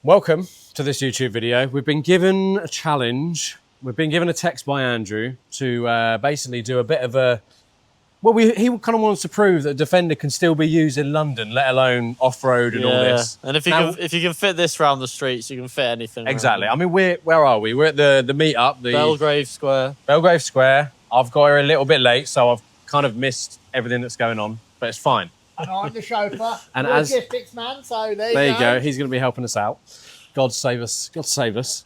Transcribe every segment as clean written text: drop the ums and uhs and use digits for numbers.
Welcome to this YouTube video. We've been given a challenge. We've been given a text by Andrew to basically do a bit of a... Well, he kind of wants to prove that a Defender can still be used in London, let alone off-road and all this. And if you can fit this round the streets, you can fit anything. Exactly. I mean, where are we? We're at the meet-up. The Belgrave Square. Belgrave Square. I've got here a little bit late, so I've kind of missed everything that's going on, but it's fine. And I'm the chauffeur. And You're as logistics man, so there you you go. He's going to be helping us out. God save us. God save us.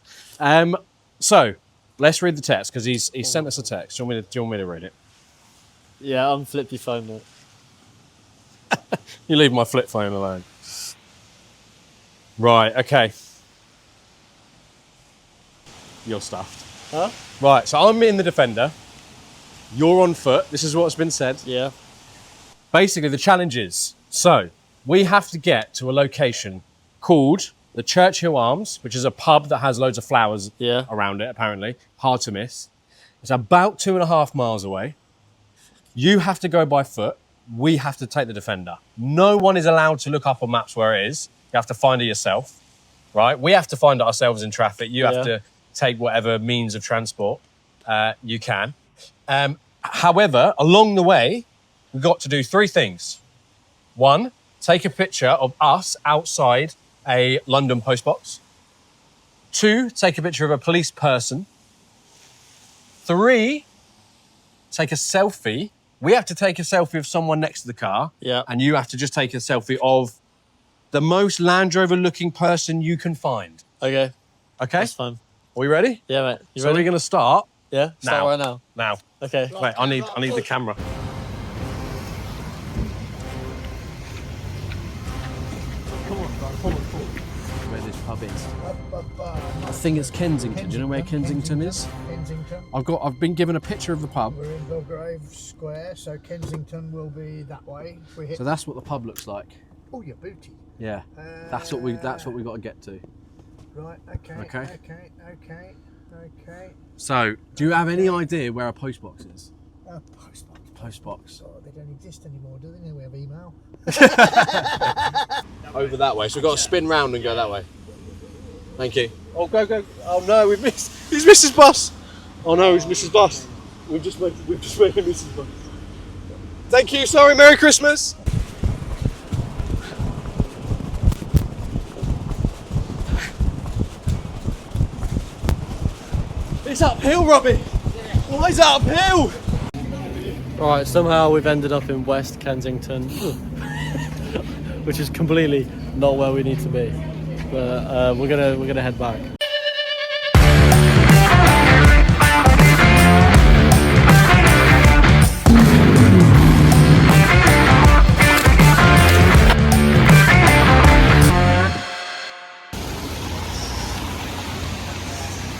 So let's read the text because he's sent us a text. Do you want me to read it? Yeah, unflip your phone, mate. You leave my flip phone alone. Right. Okay. You're stuffed. Huh? Right. So I'm in the Defender. You're on foot. This is what's been said. Yeah. Basically, the challenge is, so we have to get to a location called the Churchill Arms, which is a pub that has loads of flowers around it, apparently. Hard to miss. It's about 2.5 miles away. You have to go by foot. We have to take the Defender. No one is allowed to look up on maps where it is. You have to find it yourself, right? We have to find it ourselves in traffic. You have to take whatever means of transport you can. However, along the way, we've got to do 3 things. 1, take a picture of us outside a London postbox. 2, take a picture of a police person. 3, take a selfie. We have to take a selfie of someone next to the car. Yeah. And you have to just take a selfie of the most Land Rover looking person you can find. Okay. Okay? That's fine. Are we ready? Yeah, mate. You So ready? we're going to start. Yeah? Start right now. Now. Okay. Wait, I need the camera. Come on. Where this pub is. I think it's Kensington. Do you know where Kensington is? Kensington. I've been given a picture of the pub. We're in Belgrave Square, so Kensington will be that way. We hit. So that's what the pub looks like. Oh, your booty. Yeah. That's what we got to get to. Right. Okay. Okay. So, do you have any idea where a postbox is? Postbox. Postbox. Oh, they don't exist anymore, do they? Now we have email. Over that way. So we've got to spin round and go that way. Thank you. Oh, go. Oh no, we've missed. He's missed his bus. Oh no, he's missed his bus. We've just made him miss his bus. Thank you. Sorry. Merry Christmas. It's uphill, Robbie. Why is it uphill? Right, somehow we've ended up in West Kensington, which is completely not where we need to be. But we're gonna head back.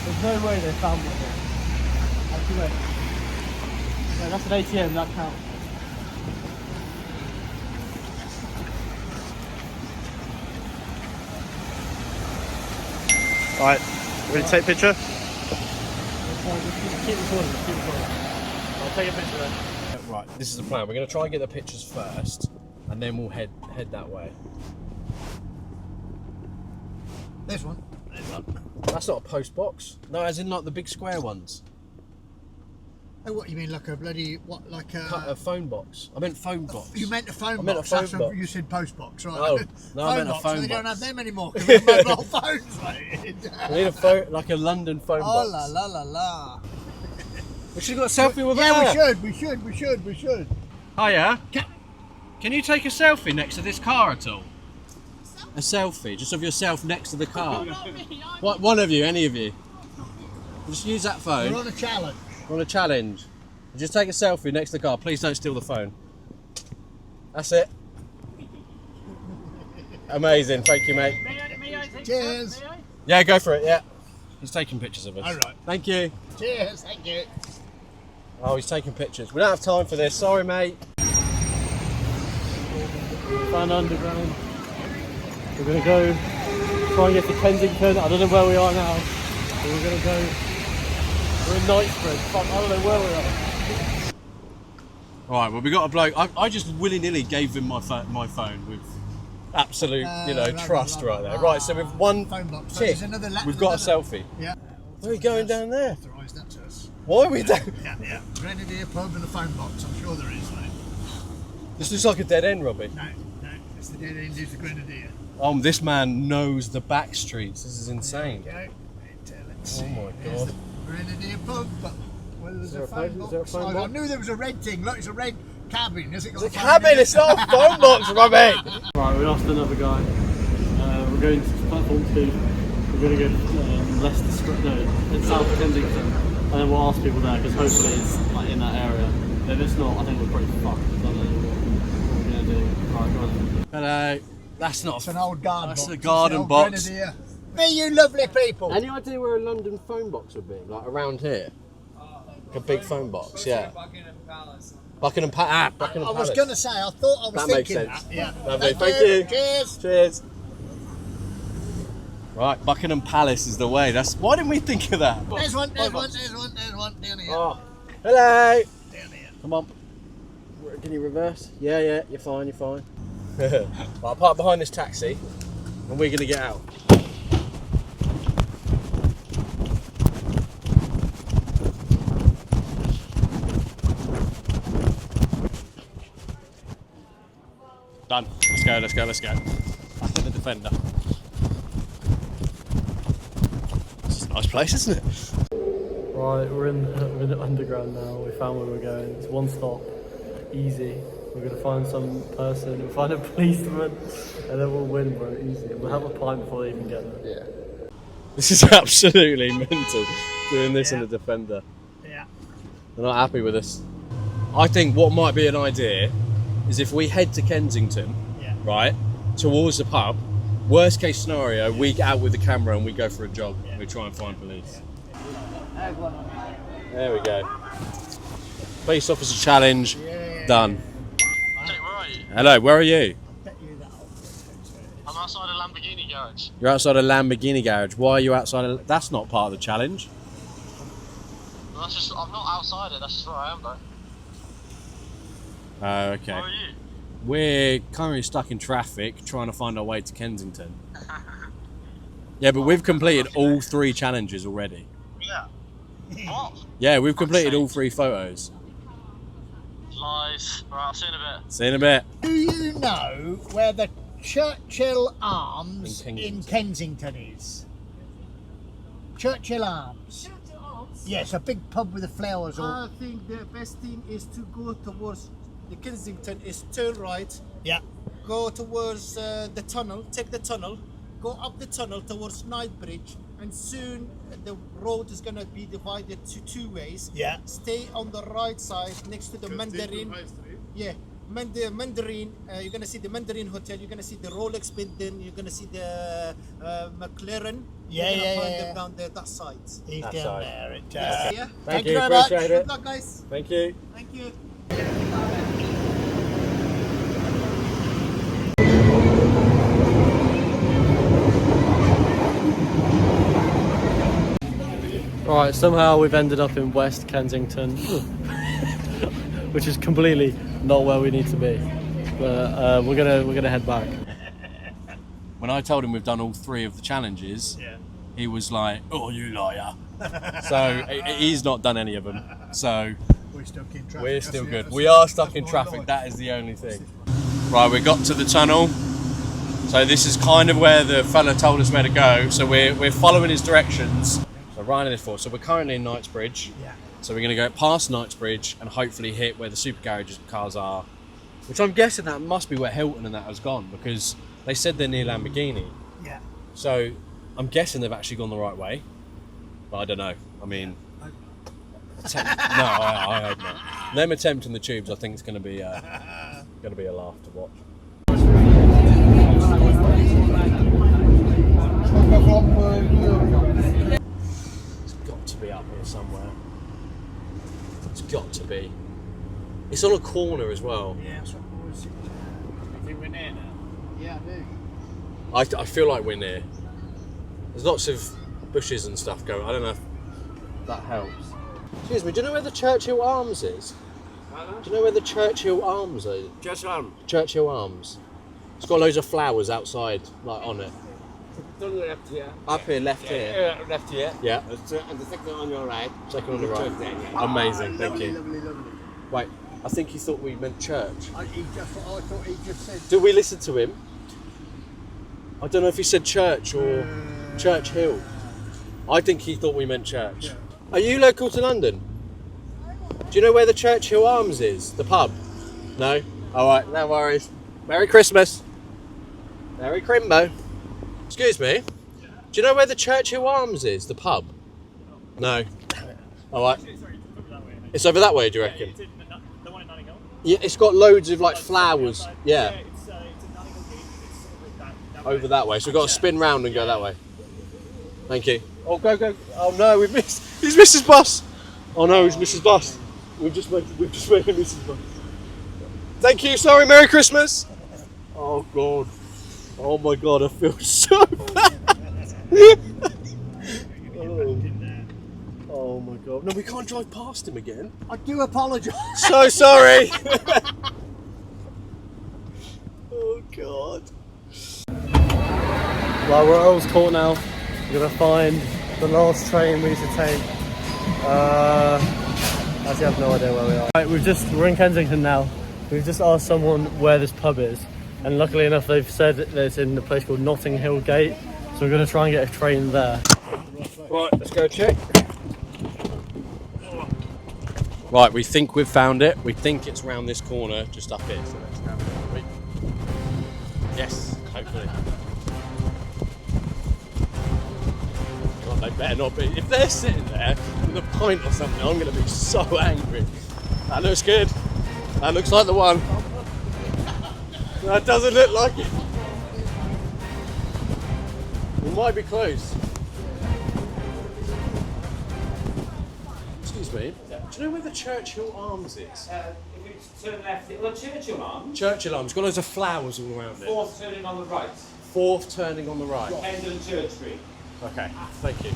There's no way they found me here. Actually, yeah, that's an ATM, that counts. Alright, ready to take a picture? Keep recording. I'll take a picture then. Right, this is the plan. We're going to try and get the pictures first, and then we'll head that way. There's one. That's not a post box. No, as in like the big square ones. Oh, what you mean, like a bloody what? Like A phone box. I meant phone box. You meant a phone I meant box. a phone That's box. What you said post box, right? Oh, no, I meant a box, phone so they don't box. have them anymore because we have mobile phones, mate. We need a phone, like a London phone Oh box. la. We should have got a selfie with Yeah, her. we should. Hiya. Can you take a selfie next to this car at all? A selfie, just of yourself next to the car. What? One of you, any of you. Just use that phone. We're on a challenge. We're on a challenge. Just take a selfie next to the car. Please don't steal the phone. That's it. Amazing. Thank you, mate. Cheers. Yeah, go for it. Yeah. He's taking pictures of us. All right. Thank you. Cheers. Thank you. Oh, he's taking pictures. We don't have time for this. Sorry, mate. Found underground. We're gonna go try and get to Kensington. I don't know where we are now. But we're gonna go. We're in Knightsbridge. Fuck, I don't know where we are. All right. Well, we got a bloke. I just willy-nilly gave him my phone with absolute, trust right there. Ah, Right, so with one phone box. So tick, there's another we've got a selfie. Yeah. Where are we going down there? Authorise that to us. Why are we down? Yeah. Grenadier pub and a phone box. I'm sure there is, mate. This looks like a dead end, Robbie. No. It's the dead end. It's the Grenadier. This man knows the back streets. This is insane. There you go. Let's Oh see. my There's God. the Grenadier pub, but whether there's there a a phone phone- box. is there a phone I box? knew there was a red thing. Look, it's a red cabin. Has it got It's a phone in cabin, it? it's not a phone box, Robbie! Right, we lost another guy. We're going to platform 2. We're going to go it's South Kensington, and then we'll ask people there because hopefully it's like in that area. If it's not, I think we're pretty fucked. I don't know what we're going to do. Right, go on. Hello. That's not It's an old garden box. That's a It's garden an old box. Grenadier. Me, you lovely people. Any idea where a London phone box would be? Like around here? Like a big phone box, yeah. Buckingham Palace. Buckingham I was Palace. going to say, I thought I was That makes thinking sense. that. Yeah. Lovely, thank you. Cheers. Cheers. Right, Buckingham Palace is the way. Why didn't we think of that? There's one down here. Oh, hello. Down here. Come on. Can you reverse? Yeah, you're fine. Right, I'll park behind this taxi and we're going to get out. Done. Let's go. Back in the Defender. This is a nice place, isn't it? Right, we're in the underground now. We found where we're going. It's one stop, easy. We're gonna find some person, we'll find a policeman, and then we'll win, bro. Easy. We'll have a pint before they even get there. Yeah. This is absolutely mental. Doing this in the Defender. Yeah. They're not happy with us. I think what might be an idea is if we head to Kensington, right, towards the pub. Worst case scenario, we get out with the camera and we go for a jog. We try and find police. There we go. Police officer challenge, done. Hey, where are you? Hello, where are you? I'm outside a Lamborghini garage. You're outside a Lamborghini garage. Why are you outside? That's not part of the challenge. Well, I'm not outside it, that's just where I am though. Oh, okay. How are you? We're currently stuck in traffic trying to find our way to Kensington. Yeah, but we've completed all 3 challenges already. Yeah. What? Yeah, we've completed all 3 photos. Lies. Alright, I'll see you in a bit. See you in a bit. Do you know where the Churchill Arms In in Kensington. Kensington is? Churchill Arms. Yes, a big pub with the flowers all. I think the best thing is to go towards the Kensington is turn right, Yeah. go towards the tunnel, take the tunnel, go up the tunnel towards Knightsbridge, and soon the road is gonna be divided to 2 ways. Yeah. Stay on the right side next to the Mandarin. Yeah, Mandarin. You're gonna see the Mandarin Hotel. You're gonna see the Rolex building. You're gonna see the McLaren. Yeah, You're gonna yeah, find yeah, them yeah. down there, that side. He's That down side. there. It, Yeah. Thank you, you very much. appreciate it. Good luck, guys. Thank you. Thank you. Right, somehow we've ended up in West Kensington, which is completely not where we need to be. But we're gonna head back. When I told him we've done all 3 of the challenges, he was like, "Oh, you liar!" So he's not done any of them. So We're stuck in traffic. we're That's still the- good. that's We the- are stuck that's in my traffic. life. That is the only thing. Right, we got to the tunnel. So this is kind of where the fella told us where to go. So we're following his directions. So Ryan is for. So we're currently in Knightsbridge. Yeah. So we're going to go past Knightsbridge and hopefully hit where the super garages cars are. Which I'm guessing that must be where Hilton and that has gone because they said they're near Lamborghini. Yeah. So I'm guessing they've actually gone the right way. But I don't know. I mean, I hope not. Them attempting the tubes, I think it's going to be a laugh to watch. It's got to be up here somewhere. It's got to be. It's on a corner as well. Yeah, that's what I was thinking. You think we're near now? Yeah, I do. I feel like we're near. There's lots of bushes and stuff going. I don't know if that helps. Excuse me, do you know where the Churchill Arms is? Do you know where the Churchill Arms is? Churchill Arm. Churchill Arms. It's got loads of flowers outside, like on it. Turn left here. Up here, left here. Left here. Yeah. And the second on your right. Second on the right. Amazing, thank you. Wait, I think he thought we meant church. I thought he just said. Did we listen to him? I don't know if he said church or Church Hill. I think he thought we meant church. Are you local to London? Do you know where the Church Hill Arms is? The pub? No? Alright, no worries. Merry Christmas. Merry Crimbo. Excuse me. Do you know where the Church Hill Arms is? The pub? No. Alright. It's over that way, do you reckon? Yeah, it's got loads of like flowers. Yeah. Over that way. So we've got to spin round and go that way. Thank you. Oh, go, go. Oh no, we've missed. He's missed his bus. Oh no, he's missed his bus. We've just made him miss his bus. Thank you. Sorry. Merry Christmas. Oh God. Oh my God. I feel so bad. Oh my God. No, we can't drive past him again. I do apologise. So sorry. Oh God. Well, we're at Earl's Court now. We're gonna find the last train we need to take. Actually, I have no idea where we are. Right, we're in Kensington now. We've just asked someone where this pub is, and luckily enough, they've said that it's in a place called Notting Hill Gate. So we're gonna try and get a train there. Right, let's go check. Right, we think we've found it. We think it's round this corner, just up here. So let's have a look. Yes, hopefully. God, they better not be. If they're sitting there with a pint or something, I'm going to be so angry. That looks good. That looks like the one. That doesn't look like it. We might be close. Excuse me. Do you know where the Churchill Arms is? If we turn left, well, Churchill Arms. Churchill Arms. Got loads of flowers all around it. Fourth turning on the right. Fourth turning on the right. Hendon Church Street. Okay, thank you.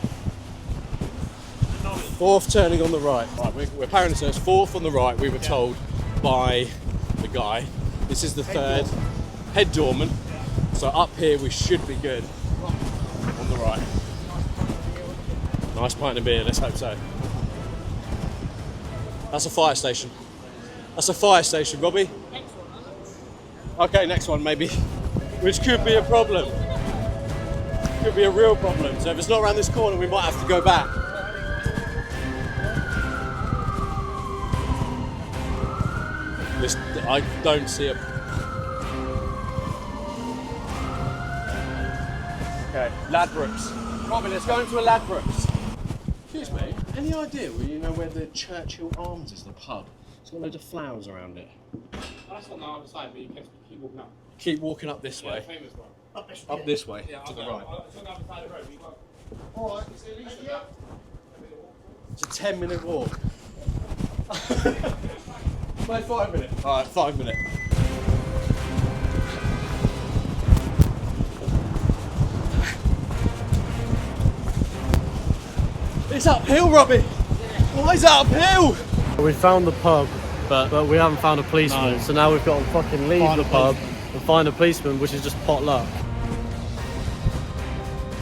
Fourth turning on the right. Right, we're apparently so it's fourth on the right, we were told by the guy. This is the third. Head dormant. So up here we should be good. On the right. Nice pint of beer, let's hope so. That's a fire station. That's a fire station, Robbie. Okay, next one maybe. Which could be a problem. Could be a real problem. So if it's not around this corner, we might have to go back. This, I don't see a... Okay, Ladbrokes. Robbie, let's go into a Ladbrokes. Excuse me, any idea where you know where the Churchill Arms is, the pub? It's got loads of flowers around it. That's on the other side, but you can keep walking up. Keep walking up this way. Famous one. Up this way, Yeah, to the right. It's on the other side of the road. You've got... Alright. It's a 10-minute walk. Wait, 5 minutes. Alright, 5 minutes. It's uphill, Robbie! Why is it uphill? We found the pub, but we haven't found a policeman. No. So now we've got to fucking leave Find the a pub and find a policeman, which is just pot luck.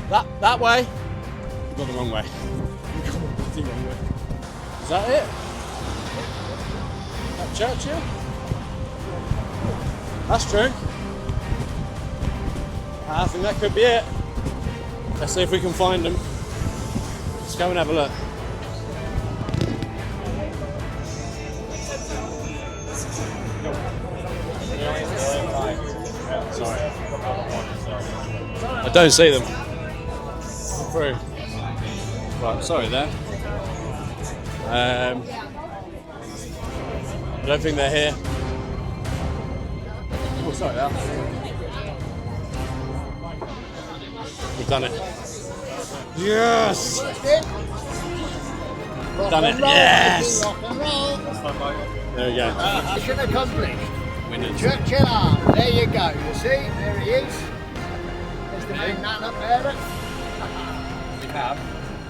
That way? We've gone the wrong way. We've gone the wrong way. Is that it? That Churchill? That's true. I think that could be it. Let's see if we can find them. Let's go and have a look. Sorry. I don't see them. Through. Right, sorry there. I don't think they're here. Oh, sorry there. We've done it. Yes! Done it. Yes! Rock and roll. There we go. Mission accomplished. Winners. Churchill Arms. There you go. You see, there he is. There's the big man up there. We have.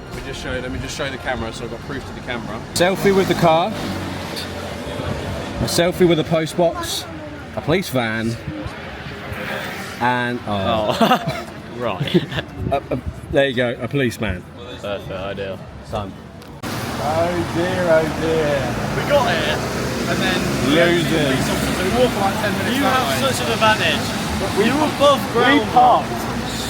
Let me just show the camera so I've got proof to the camera. Selfie with the car. A selfie with a post box. A police van. And Right. there you go, a policeman. Perfect, ideal. Son. Oh dear. We got here, and then Losers. so we walk for like 10 minutes. You have such an advantage. You're above ground. We parked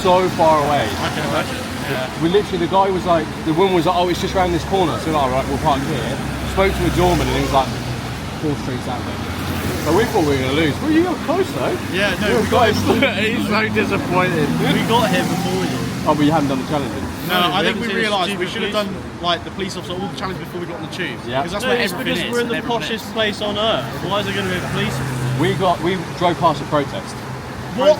so far away. I can imagine. Yeah. We literally, the guy was like, the woman was like, oh, it's just around this corner. So, all right, we'll park here. Spoke to a doorman and he was like, 4 streets out there. So we thought we were going to lose. Well, you got close though. Yeah, no, we got him. He's so disappointed. We got him before you. Oh, but you haven't done the challenges. No, I think we haven't seen realised the we should have police. done like the police officer all the challenge before we got on the tube. Yeah. Because that's No, where it's everything because is. we're in and the everyone is. poshest place on earth. Why is there going to be a police? We drove past a protest. What?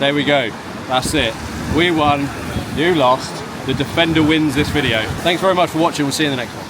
There we go. That's it. We won. You lost. The Defender wins this video. Thanks very much for watching. We'll see you in the next one.